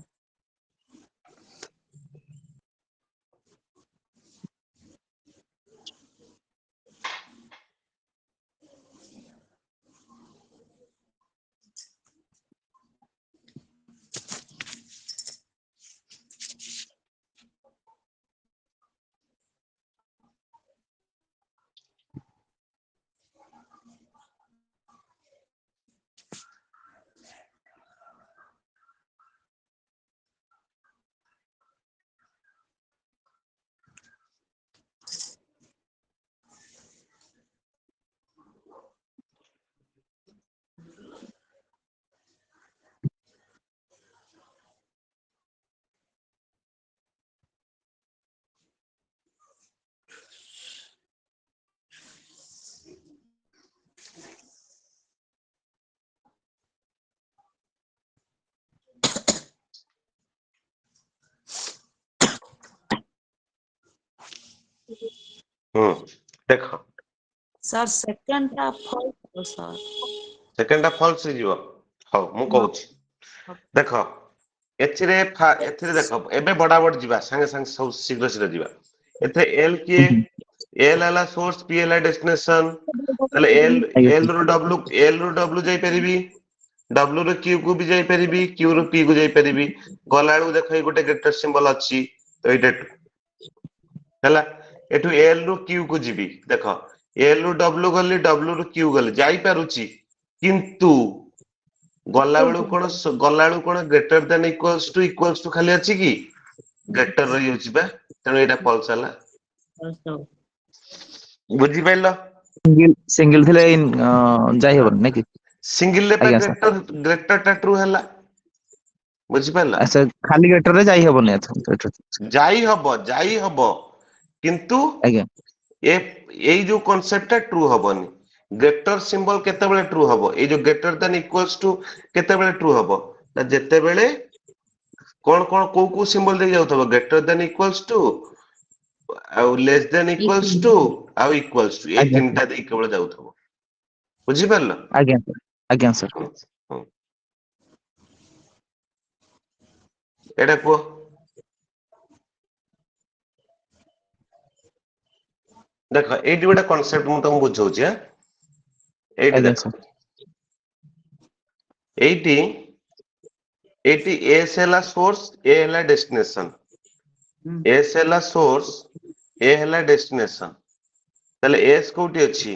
Speaker 1: देख
Speaker 2: सर सेकंड टा फॉल्स सर
Speaker 1: सेकेंड फॉल्स हो हाउ मु कहूँ देख एथिरे देख एबे बड़ा बड़ जीवा संगे संगे सब शीघ्र शीघ्र जीवा एथे एल किए एल हला सोर्स पी हला डेस्टिनेशन ताले एल रु डब्ल्यू जाई परिबी डब्ल्यू रो क्यू को भी जाई परिबी क्यू रो पी को जाई परिबी गलाळू देख ए गोटे ग्रेटर सिंबल अछि तो एटा हला एठू एल रु क्यू को जीबी देख एल रु डब्ल्यू गली डब्ल्यू रु क्यू गली जाई पारुची किंतु गलाळू कोन ग्रेटर देन इक्वल्स टू खाली अछि की ग्रेटर रही होची बा तनो एटा फॉल्स हला बुझी पाइलो
Speaker 3: सिंगल थिले जाई हबन नै कि
Speaker 1: सिंगल ले पे
Speaker 3: आज्ञा सर
Speaker 1: ग्रेटर टा ट्रू हला बुझी पाइलो
Speaker 3: अच्छा खाली गेटर रे जाई हबन एथ
Speaker 1: जाई हबो किंतु
Speaker 3: आज्ञा
Speaker 1: ए एई जो कांसेप्ट टा ट्रू हबनी ग्रेटर सिंबल केते बेले ट्रू हबो ए जो ग्रेटर देन इक्वल्स टू केते बेले ट्रू हबो ना जेते बेले कोन को सिंबल दे जाउथबो ग्रेटर देन इक्वल्स टू आ लेस देन इक्वल्स टू आ इक्वल्स टू ए
Speaker 3: आज्ञा
Speaker 1: तीनटा दे केवल जाउथबो बुझी पारलो
Speaker 3: आज्ञा सर
Speaker 1: एटा को देखो एटी गोटे कांसेप्ट मु तुम बुझौछि एटी
Speaker 3: आज्ञा
Speaker 1: देखो
Speaker 3: सर
Speaker 1: एटी एटी एस हला सोर्स ए हला डेस्टिनेशन एस हला सोर्स ए हला डेस्टिनेशन तले एस कोठी अछि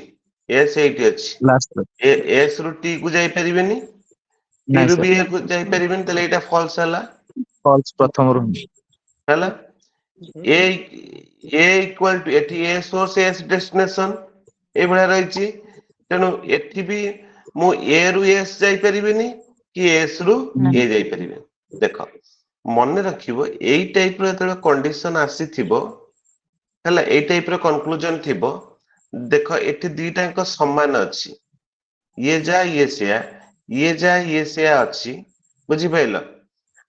Speaker 1: एस एटी अछि
Speaker 3: लास्ट
Speaker 1: एस रु टी को जाई परिबेनी टी
Speaker 3: नाइ
Speaker 1: रु
Speaker 3: सर
Speaker 1: बी को जाई परिबेनी तले एटा फॉल्स हला
Speaker 3: फॉल्स प्रथम रो
Speaker 1: हला ए इक्वल टू एटी ए सोर्स एस डेस्टिनेशन ए बडा रहिछि तेनु एठी भी मु ए रु एस जाई परिबेनी कि एस रु ए जाई परिबे देखो मन रखिबो एई टाइप रो एतले कंडीशन आसीथिबो हला एई टाइप रो कंक्लूजन थिबो देखो एठी दुईटा को समान अछि ये जा ये से अछि बुझी पाइलो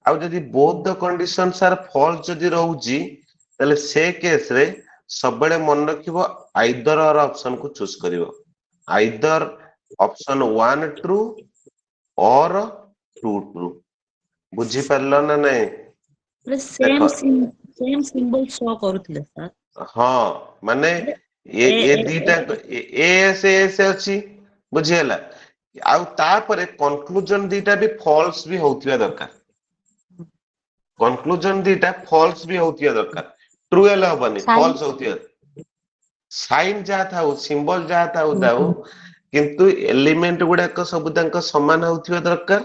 Speaker 1: आ जदि both the condition are false जदि रहउजी तले से केस रे सब बेले मन रखिबो आइदर और ऑप्शन को चूज करिवो either option 1 true or 2 true बुझी पारलो ना नहीं
Speaker 2: सेम
Speaker 1: देखो
Speaker 2: सिंबल शो करूथिले सर
Speaker 1: हाँ माने ये दीटा एस अछि बुझियला आउ तापरे कंक्लूजन दीटा भी फॉल्स भी होतिया दरकार कंक्लूजन दीटा फॉल्स भी होतिया दरकार ट्रू एला हबनी फॉल्स होतिया साइन जा थाउ सिंबल जा थाउ किंतु एलिमेंट गुडा को सब तांको समान होतिया दरकार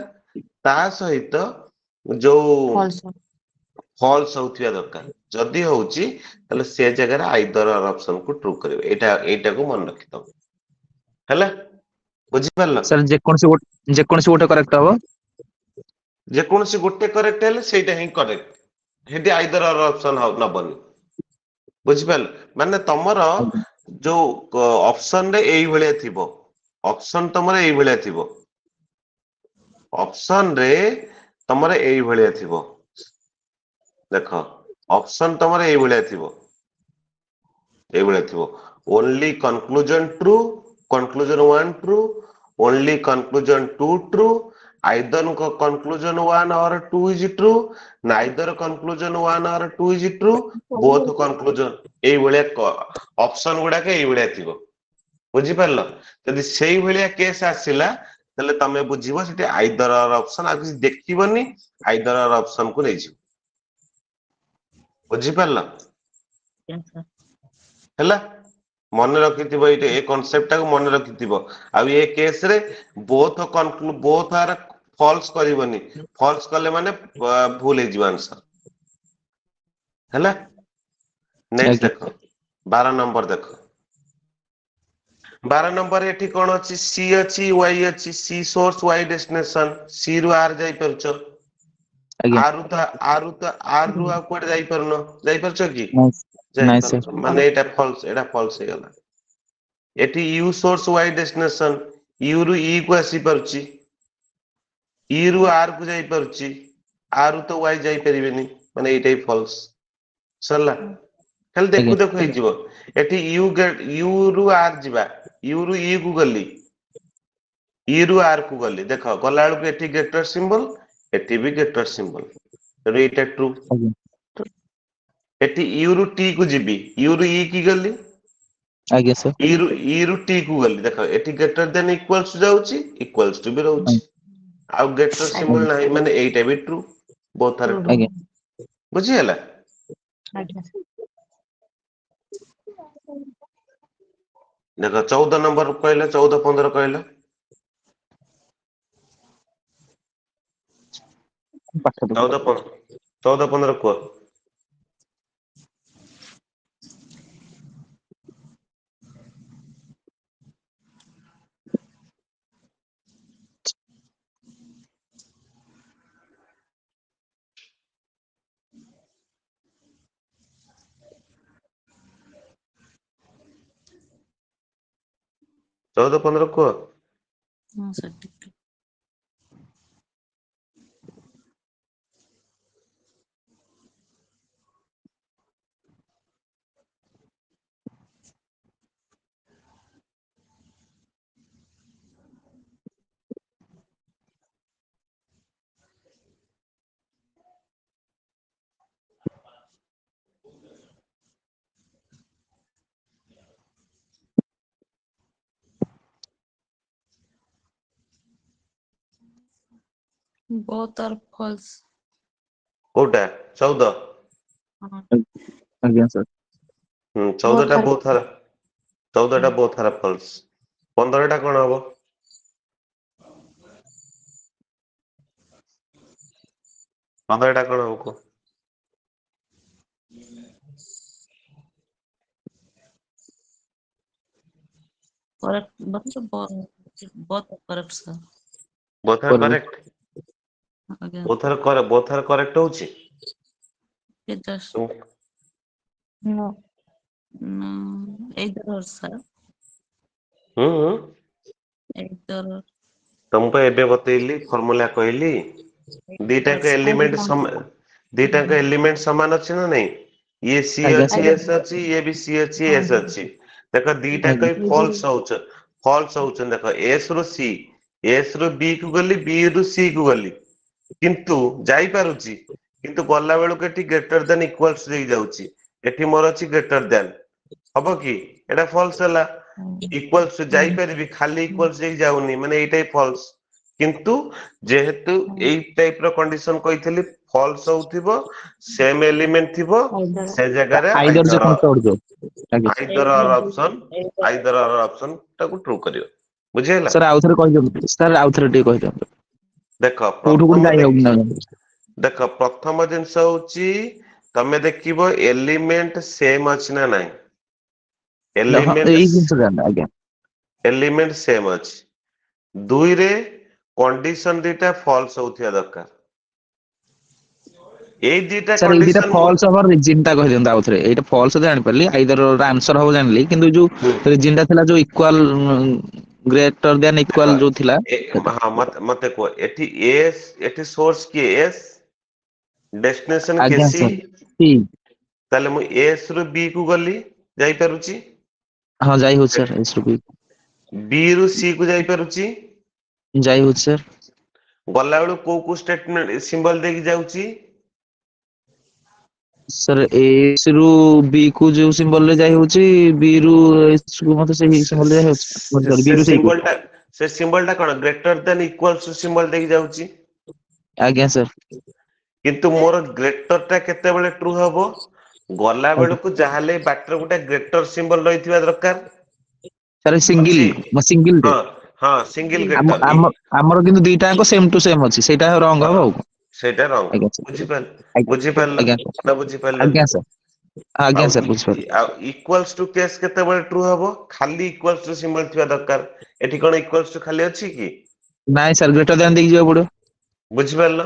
Speaker 1: ता सहित जो फॉल्स होतिया दरकार जदी होउची तले से जगह रे आइदर और ऑप्शन को ट्रू करिवे एटा को मन रखितो हैला बुझी परला
Speaker 3: सर जे कोन से गोटे करेक्ट हबो
Speaker 1: जे कोन से गोटे करेक्ट हेले सेटा ही correct Heidi either or option हो न बनी बुझी परला माने तमरो जो ऑप्शन रे एई भलिया थिबो ऑप्शन तमरे एई भलिया थिबो ऑप्शन रे तमरे एई भलिया थिबो देखो ऑप्शन तमरे एई भलिया थिबो only conclusion true conclusion 1 true only conclusion 2 true either conclusion 1 और 2 इज ट्रू नाइदर कंक्लूजन 1 और 2 इज ट्रू बोथ कंक्लूजन एई भलिया ऑप्शन गुडा के एई भलिया थिबो बुझी परलो यदि सेई भलिया केस आसिला तले तमे बुझिबो सेठी आइदर और ऑप्शन आ किछ देखिबोनी आइदर और ऑप्शन को नै छी बुझी परलो हैला मन रखिथिबो ए कांसेप्ट को मन रखिथिबो आ ए केस रे बोथ आर फॉल्स करिवोनी फॉल्स करले माने भूल हे जीव आंसर हैला नेक्स्ट देखो 12 नंबर देखो 12 नंबर एठी कोन अछि सी अछि वाई अछि सी सोर्स वाई डेस्टिनेशन सी रु आर जाई परचो आर रु आ कोड जाई परनो जाई परचो की जाई
Speaker 3: नाइ सर
Speaker 1: पर माने एटा फॉल्स हे गला एठी U source Y destination U रु ई को आसी परची ई रु आर को जाई परची आर तो वाई जाई परिबेनी माने एटाई फॉल्स सरला ଖାଲି ଦେଖୁ
Speaker 3: ଆଜ୍ଞା
Speaker 1: ଦେଖୁ ହେଇଯିବ। ଏଠି ୟୁ ରୁ ଆର୍ ଯିବା, ୟୁ ରୁ ଇ କୁ ଗଲି, ଇ ରୁ ଆର୍ କୁ ଗଲି, ଦେଖ ଗଲା ବେଳକୁ ଏଠି ଗ୍ରେଟର ସିମ୍ବଲ, ଏଠି ବି ଗ୍ରେଟର ସିମ୍ବଲ, ତେଣୁ ଏଇଟା ଟ୍ରୁ।
Speaker 3: ଆଜ୍ଞା
Speaker 1: ଏଠି ୟୁ ରୁ ଟି କୁ ଯିବି, ୟୁ ରୁ ଇ କି ଗଲି,
Speaker 3: ଆଜ୍ଞା ସାର୍
Speaker 1: ଇ ରୁ ଟି କୁ ଗଲି, ଦେଖ ଏଠି ଗ୍ରେଟର ଦେନ୍ ଇକ୍ୱାଲ୍ସ ଯାଉଛି, ଇକ୍ୱାଲ୍ସ ଟୁ ବି ରହୁଛି, ଆଉ ଗ୍ରେଟର
Speaker 2: ଆଜ୍ଞା
Speaker 1: ସିମ୍ବଲ ନାହିଁ, ମାନେ ଏଇଟା ବି ଟ୍ରୁ, ବୋଥ୍ ଆର୍ ଟ୍ରୁ।
Speaker 3: ଆଜ୍ଞା
Speaker 1: ବୁଝିହେଲା?
Speaker 2: ଆଜ୍ଞା
Speaker 1: ଦେଖ 14 ନମ୍ବର କହିଲ, 14 15 କହିଲ।
Speaker 3: ପାଠ ଦେଖ
Speaker 1: 14 15 କୁହ। ଚଉଦ 15 କୁହ।
Speaker 2: ହଁ ସାର୍ ଟିକେ। 'both are false'।
Speaker 1: କୋଉଟା 14?
Speaker 2: ହଁ
Speaker 3: ଆଜ୍ଞା ସାର୍
Speaker 1: 14
Speaker 2: both
Speaker 1: ଟା
Speaker 2: are
Speaker 1: ବହୁତ ସାରା, 14 ଟା ବହୁତ ସାରା ଫଲ୍ସ, 15 ଟା କଣ ହବ? 15 ଟା କଣ ହବ କୁହ?
Speaker 2: correct, both are correct sir।
Speaker 1: both are
Speaker 3: କରିବି
Speaker 1: correct,
Speaker 2: ଆଜ୍ଞା
Speaker 1: both are correct ହଉଛି।
Speaker 2: it just
Speaker 1: ହୁଁ
Speaker 2: no no either or sir,
Speaker 1: ହୁଁ
Speaker 2: either or,
Speaker 1: ତମକୁ ଏବେ ବତେଇଲି, ଫର୍ମୁଲା କହିଲି,
Speaker 2: either or
Speaker 1: ଦିଟାଙ୍କ
Speaker 2: sir।
Speaker 1: ଏଲିମେଣ୍ଟ ସମାନ ଅଛି ନା ନାଇଁ? ଇଏ ସି
Speaker 3: ଆଜ୍ଞା
Speaker 1: ଅଛି,
Speaker 3: ସାର୍
Speaker 2: ଆଜ୍ଞା
Speaker 1: ଏସ୍ ଅଛି, ଇଏ ବି ସି ଅଛି,
Speaker 2: ହଁ
Speaker 1: ଏସ୍ ଅଛି, ଦେଖ ଦିଟାଙ୍କ
Speaker 3: ଆଜ୍ଞା
Speaker 1: ଫଲ୍ସ ହଉଛନ୍ତି, ଦେଖ ଏସ୍ ରୁ ସି, ଏସ୍ ରୁ ବି କୁ ଗଲି, ବି ରୁ ସି କୁ ଗଲି, କିନ୍ତୁ ଯାଇପାରୁଛି, କିନ୍ତୁ ଗଲା ବେଳକୁ ଏଠି ଗ୍ରେଟର ଦେନ୍ ଇକ୍ୱାଲ୍ସ ଦେଇ ଯାଉଛି, ଏଠି ମୋର ଅଛି ଗ୍ରେଟର ଦେନ୍, ହବ କି? ଏଟା ଫଲ୍ସ ହେଲା। ଇକ୍ୱାଲ୍ସ ଯାଇପାରିବି, ଖାଲି ଇକ୍ୱାଲ୍ସ ଯାଇ ଯାଉନି, ମାନେ ଏଇଟାই ଫଲ୍ସ। କିନ୍ତୁ ଯେହେତୁ ଏଇ ଟାଇପ ର କଣ୍ଡିସନ କହିଥିଲି, ଫଲ୍ସ ହଉଥିବ, ସେମ ଏଲିମେଣ୍ଟ ଥିବ, ସେ ଜାଗାରେ
Speaker 3: ଆଇଦର ଯେ କଣ ପଡୁଛ ଆଜ୍ଞା
Speaker 1: ଆଇଦର ଅର୍ ଅପସନ ଟାକୁ ଟ୍ରୁ କରିବ। ବୁଝିହେଲା?
Speaker 3: ସାର୍ ଆଉଥରେ କହିଦିଅନ୍ତୁ, ସାର୍ ଆଉଥରେ ଟିକେ କହିଦିଅନ୍ତୁ,
Speaker 1: ଦେଖ
Speaker 3: କୋଉଠୁ କୋଉଠି
Speaker 1: ପ୍ରଥମ
Speaker 3: ଯାଇ ହବ ନା
Speaker 1: ଦେଖ ପ୍ରଥମ ଜିନିଷ ହଉଛି, ତମେ ଦେଖିବ ଏଲିମେଣ୍ଟ ସେମ ଅଛି ନା ନାଇଁ।
Speaker 3: ହଁ ଏଇ ଜିନିଷ ଜାଣିଲେ ଆଜ୍ଞା
Speaker 1: ଏଲିମେଣ୍ଟ ସେମ ଅଛି। ଦୁଇରେ କଣ୍ଡିସନ ଦିଟା ଫଲ୍ସ ହଉଥିବା ଦରକାର। ଏଇ ଦିଟା
Speaker 3: ସାର୍ ଏଇ ଦିଟା
Speaker 1: କଣ୍ଡିସନ
Speaker 3: ଫଲ୍ସ ହବାର ରିଜିନ ଟା କହିଦିଅନ୍ତୁ ଆଉଥରେ, ଏଇଟା ଫଲ୍ସ ଜାଣିପାରିଲି, ଆଇଦର ଆନ୍ସର ହବ ଜାଣିଲି, କିନ୍ତୁ
Speaker 1: ହୁଁ
Speaker 3: ଯୋଉ ରିଜିନ ଟା ଥିଲା, ଯୋଉ ଇକ୍ୱାଲ ଗ୍ରେଟର ଦେନ୍
Speaker 1: ଦେଖ
Speaker 3: ଇକ୍ୱାଲ ଯୋଉ ଥିଲା ସେଟା
Speaker 1: ହଁ ମତେ କୁହ, ଏଠି ଏସ୍, ଏଠି ସୋର୍ସ କିଏ? ଏସ୍, ଡେଷ୍ଟିନେସନ କିଏ?
Speaker 3: ଆଜ୍ଞା
Speaker 1: ସି।
Speaker 3: ସାର୍ ସି
Speaker 1: ତାହେଲେ ମୁଁ ଏସ୍ ରୁ ବି କୁ ଗଲି, ଯାଇପାରୁଛି,
Speaker 3: ହଁ ଯାଇ ହଉଛି ସାର୍ ଏସ୍ ରୁ ବି
Speaker 1: ବି ରୁ ସି କୁ ଯାଇପାରୁଛି,
Speaker 3: ଯାଇ ହଉଛି ସାର୍
Speaker 1: ଗଲା ବେଳକୁ କୋଉ ଷ୍ଟେଟମେଣ୍ଟ ସିମ୍ବଲ ଦେଇକି ଯାଉଛି?
Speaker 3: ସାର୍ ଏସ୍ ରୁ ବି କୁ ଯୋଉ ସିମ୍ବଲ ରେ ଯାଇ ହଉଛି, ବି ରୁ ଏସ୍ କୁ ମତେ ସେଇ ସିମ୍ବଲ ରେ ଯାଇ ହଉଛି, ବି ରୁ ସି କୁ
Speaker 1: ସେ ସିମ୍ବଲ ଟା କଣ? ଗ୍ରେଟର ଦେନ୍ ଇକ୍ୱାଲ୍ସ ସିମ୍ବଲ ଦେଇକି ଯାଉଛି।
Speaker 3: ଆଜ୍ଞା ସାର୍
Speaker 1: କିନ୍ତୁ ମୋର ଗ୍ରେଟର ଟା କେତେବେଳେ ଟ୍ରୁ ହବ? ଗଲା
Speaker 3: ଆଜ୍ଞା
Speaker 1: ବେଳକୁ ଯାହାହେଲେ ବାଟରେ ଗୋଟେ ଗ୍ରେଟର ସିମ୍ବଲ ରହିଥିବା ଦରକାର।
Speaker 3: ସାର୍
Speaker 1: ଅଛି
Speaker 3: ସିଙ୍ଗଲ ଟେ
Speaker 1: ହଁ ହଁ ସିଙ୍ଗଲ ଗ୍ରେଟର
Speaker 3: ଆମର କିନ୍ତୁ ଦିଟାଙ୍କ ସେମ ଟୁ ସେମ ଅଛି, ସେଇଟା ରଙ୍ଗ
Speaker 1: ହଁ
Speaker 3: ହବ ଆଉ
Speaker 1: ସେଇଟା ରଙ୍ଗ।
Speaker 3: ଆଜ୍ଞା ସାର୍
Speaker 1: ବୁଝିପାରିଲ
Speaker 3: ଆଜ୍ଞା
Speaker 1: ନା ବୁଝିପାରିଲନି?
Speaker 3: ଆଜ୍ଞା ସାର୍ ଆଜ୍ଞା
Speaker 1: ଆଉ
Speaker 3: ସାର୍ ବୁଝିପାରିଲି
Speaker 1: ଇକ୍ୱାଲ୍ସ ଟୁ କେସ୍ କେତେବେଳେ ଟ୍ରୁ ହବ? ଖାଲି ଇକ୍ୱାଲ୍ସ ଟୁ ସିମ୍ବଲ ଥିବା ଦରକାର। ଏଠି କଣ ଇକ୍ୱାଲ୍ସ ଟୁ ଖାଲି ଅଛି କି?
Speaker 3: ନାଇଁ ସାର୍ ଗ୍ରେଟର ଦେନ୍ ଦେଇକି ଯିବାକୁ ପଡିବ।
Speaker 1: ବୁଝିପାରିଲ?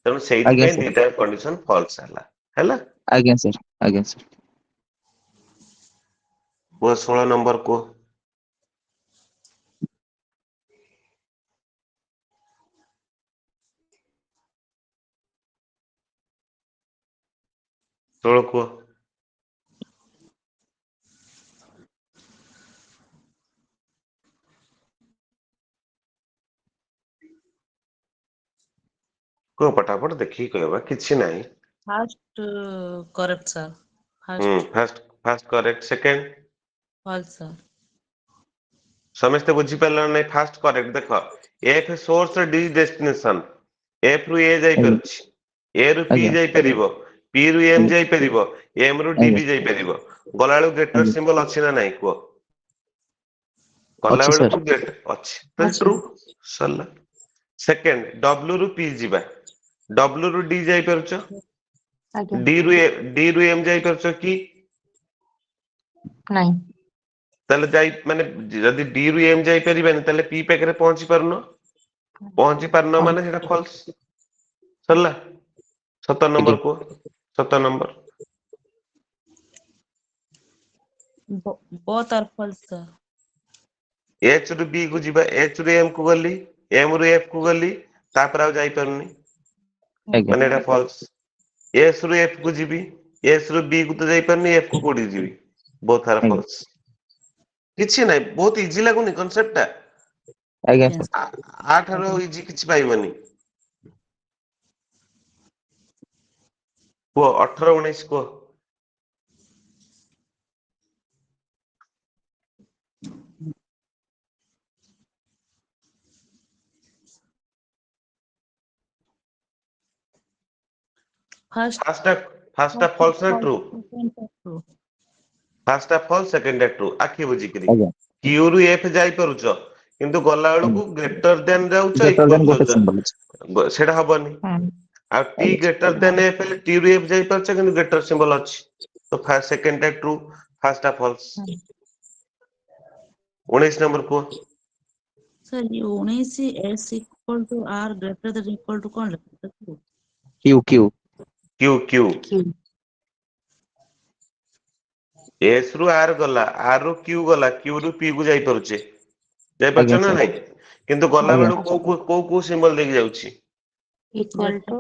Speaker 1: ତେଣୁ
Speaker 3: ଆଜ୍ଞା
Speaker 1: ସେଇଥିପାଇଁ
Speaker 3: ସାର୍
Speaker 1: ଦିଟା କଣ୍ଡିସନ ଫଲ୍ସ ହେଲା।
Speaker 3: ଆଜ୍ଞା ସାର୍ ଆଜ୍ଞା ସାର୍
Speaker 1: କୁହ 16 ନମ୍ବର କୁହ। କୁହ। को फटाफट देखी कहबा किछि नाही
Speaker 2: First correct sir. First
Speaker 1: first correct second
Speaker 2: false sir.
Speaker 1: समस्ते बुझी पारला नै फर्स्ट करेक्ट देखो F source D destination F रु ए जाई
Speaker 3: ଆଜ୍ଞା
Speaker 1: परछि ए रु पी
Speaker 3: ଆଜ୍ଞା
Speaker 1: जाई परिबो पी रु एम
Speaker 3: ଆଜ୍ଞା
Speaker 1: जाई परिबो एम रु डी
Speaker 3: ଆଜ୍ଞା
Speaker 1: भी जाई परिबो गलाळु ग्रेटर
Speaker 3: ଆଜ୍ଞା
Speaker 1: सिंबल अछि ना नाही को गला
Speaker 3: ଅଛି
Speaker 1: बेलु
Speaker 3: ସାର୍
Speaker 1: को गेट अछि त ट्रू सल्ला सेकंड डब्ल्यू रु पी जिबा डब्ल्यू रु डी जाई परछो
Speaker 4: ଆଜ୍ଞା
Speaker 1: डी रु एम जाई परछो की
Speaker 4: ନାଇଁ
Speaker 1: ताले जाई माने जदी डी रु एम जाई परिबानी ताले पी पाखरे पहुंची पारनो माने सेटा फॉल्स सरला 7
Speaker 3: ଆଜ୍ଞା
Speaker 1: नंबर को 7 number
Speaker 2: Both are false sir.
Speaker 1: H रु बी को जिबा एच रु एम को गली एम रु एफ को गली तापर आ जाई परनी
Speaker 3: ଆଜ୍ଞା
Speaker 1: माने एटा फॉल्स एस रु एफ को जिबी एस रु बी को तो जाई परनी एफ को कोडी जिबी बोथ आर
Speaker 3: ଆଜ୍ଞା
Speaker 1: फॉल्स किछि नाही बहुत इजी लागुनी कांसेप्ट
Speaker 3: ଆଜ୍ଞା
Speaker 2: Yes.
Speaker 3: ସାର୍
Speaker 1: टा 8 रो इजी किछि पाइबनी को 18 19 को
Speaker 2: First
Speaker 1: फर्स्ट फॉल्स ना true
Speaker 2: second are true.
Speaker 1: First false second true आखि बुझी करी
Speaker 3: ଆଜ୍ଞା
Speaker 1: क्यू रु एफ जाई परुचो किंतु गला बेलू
Speaker 3: ଆଜ୍ଞା
Speaker 1: को ग्रेटर देन जाउचो
Speaker 3: ଗ୍ରେଟର
Speaker 1: इक्वल
Speaker 3: ଦେନ୍ ଗୋଟେ ସିମ୍ବଲ ଅଛି
Speaker 1: सेटा हबनी आ टी
Speaker 3: ଆଜ୍ଞା
Speaker 1: ग्रेटर देन एफ ले टी रु एफ जाई परछो किंतु ग्रेटर सिंबल अछि तो first second true first false 19 number को
Speaker 2: Sir, 19 S equal to R greater than equal to कौन लगता है?
Speaker 3: Q Q
Speaker 1: Q Q
Speaker 4: Q
Speaker 1: S रु आर गला आर रु क्यू गला क्यू रु पी को जाई परछे जाई परछो
Speaker 3: ଆଜ୍ଞା
Speaker 1: ना
Speaker 3: ସାର୍
Speaker 1: नहीं किंतु गला
Speaker 3: ଆଜ୍ଞା
Speaker 1: बेलू को सिंबल देख जाउची
Speaker 4: equal to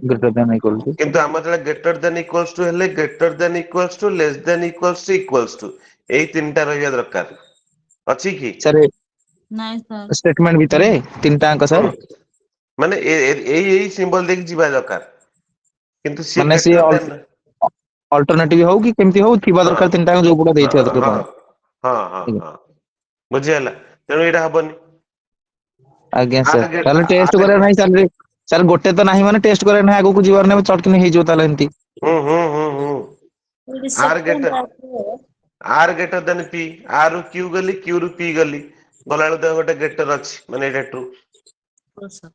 Speaker 3: greater than equal to
Speaker 1: किंतु आम जरा ग्रेटर देन इक्वल्स टू हेले greater than equals to less than equals to एई तीनटा रहिया दरकार अछि की
Speaker 3: ସାର୍
Speaker 2: नहीं sir.
Speaker 3: ଷ୍ଟେଟମେଣ୍ଟ ଭିତରେ ତିନିଟା ଆଙ୍କ ସାର୍
Speaker 1: माने एई सिंबल देख जिबा दरकार किंतु सी
Speaker 3: ମାନେ ସିଏ
Speaker 1: ग्रेटर देन
Speaker 3: ଅଲ୍ଟରନେଟିଭ ହଉ କି କେମିତି ହଉ ଥିବା
Speaker 1: हां
Speaker 3: ଦରକାର ତିନିଟା ଯୋଉ ଗୁଡା ଦେଇଥିବା
Speaker 1: हां
Speaker 3: ଦରକାର
Speaker 1: हां हां हां हां बुझी हला तेणु एटा हबनी
Speaker 3: ଆଜ୍ଞା
Speaker 1: आर
Speaker 3: ସାର୍ ତାହେଲେ ଟେଷ୍ଟ
Speaker 1: आर
Speaker 3: କରିବା ନାହିଁ ସାର୍ ସାର୍ ଗୋଟେ ତ ନାହିଁ ମାନେ ଟେଷ୍ଟ କରିବା ନାହିଁ ଆଗକୁ ଯିବାର ନାହିଁ ଚଟକିନି ହେଇଯିବ ତାହେଲେ ଏମିତି
Speaker 1: हूं
Speaker 2: It is
Speaker 1: R
Speaker 2: second
Speaker 1: greater
Speaker 2: are true.
Speaker 1: R greater than P R रु क्यू गली क्यू रु पी गली गलाळो तो गोटे ग्रेटर अछि माने एटा ट्रू
Speaker 2: True sir.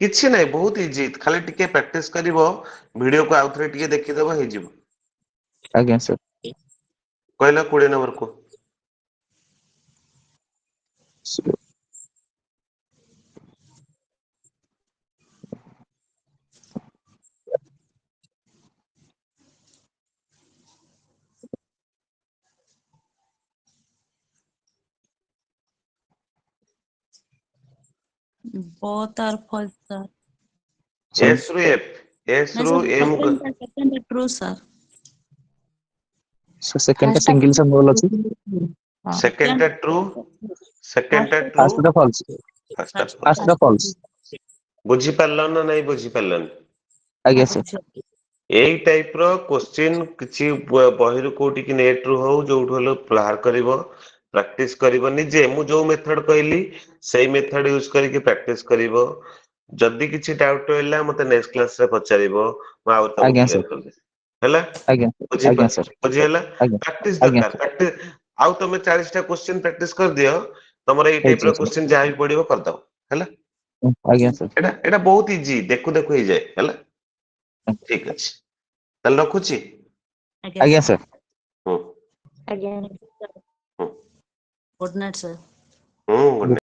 Speaker 1: किछि नाही बहुत इजी खाली टिके प्रैक्टिस करिवो वीडियो को आउथरे टिके देखिदबो हे जिवो
Speaker 3: ଆଜ୍ଞା ସାର୍
Speaker 1: कहला 20 नंबर को
Speaker 2: Both are false sir.
Speaker 1: S रु एफ एस
Speaker 2: नहीं
Speaker 1: रु
Speaker 2: sir,
Speaker 1: M
Speaker 2: second are true sir.
Speaker 3: Second ଟା
Speaker 4: first
Speaker 3: ସିଙ୍ଗଲ ସିମ୍ବଲ ଅଛି
Speaker 4: ହଁ
Speaker 1: सेकंड टा ट्रू सेकंड टा ट्रू
Speaker 3: ଫାଷ୍ଟ ଟା ଫଲ୍ସ
Speaker 1: फर्स्ट टा
Speaker 3: ଫାଷ୍ଟ ଟା ଫଲ୍ସ
Speaker 1: बुझी पारलो ना नहीं बुझी पारलन
Speaker 3: ଆଜ୍ଞା ସାର୍
Speaker 2: अच्छा.
Speaker 1: एई टाइप रो क्वेश्चन किछि बहिर कोठी कि नेट रु हो जोठो हलो बाहर करिवो प्रैक्टिस करिवो निजे मु जो मेथड कहली सेही मेथड यूज करके प्रैक्टिस करिवो जदी किछि डाउट होला मते नेक्स्ट क्लास रे पचारिवो म आउ तम
Speaker 3: ଆଜ୍ଞା
Speaker 1: क्लियर
Speaker 3: ସାର୍
Speaker 1: कर दे हैला
Speaker 3: ଆଜ୍ଞା
Speaker 1: बुझी
Speaker 3: ଆଜ୍ଞା ସାର୍
Speaker 1: बुझी हैला
Speaker 3: ଆଜ୍ଞା
Speaker 1: प्रैक्टिस
Speaker 3: ଆଜ୍ଞା
Speaker 1: दरकार प्रैक्टिस आउ तमे 40 टा क्वेश्चन प्रैक्टिस कर दियो तमरे एई टाइप
Speaker 3: ହେଇଯିବ
Speaker 1: रो
Speaker 3: ସାର୍
Speaker 1: क्वेश्चन जाहि पडिवो कर दो हैला
Speaker 3: ଆଜ୍ଞା ସାର୍
Speaker 1: एटा बहुत इजी देखु देखु ही जाए हैला ठीक अछि तल रखुची
Speaker 2: I guess
Speaker 3: ଆଜ୍ଞା
Speaker 2: sir.
Speaker 3: ସାର୍
Speaker 1: हूं
Speaker 4: ଆଜ୍ଞା
Speaker 1: हूं
Speaker 2: Good night sir.
Speaker 1: हूं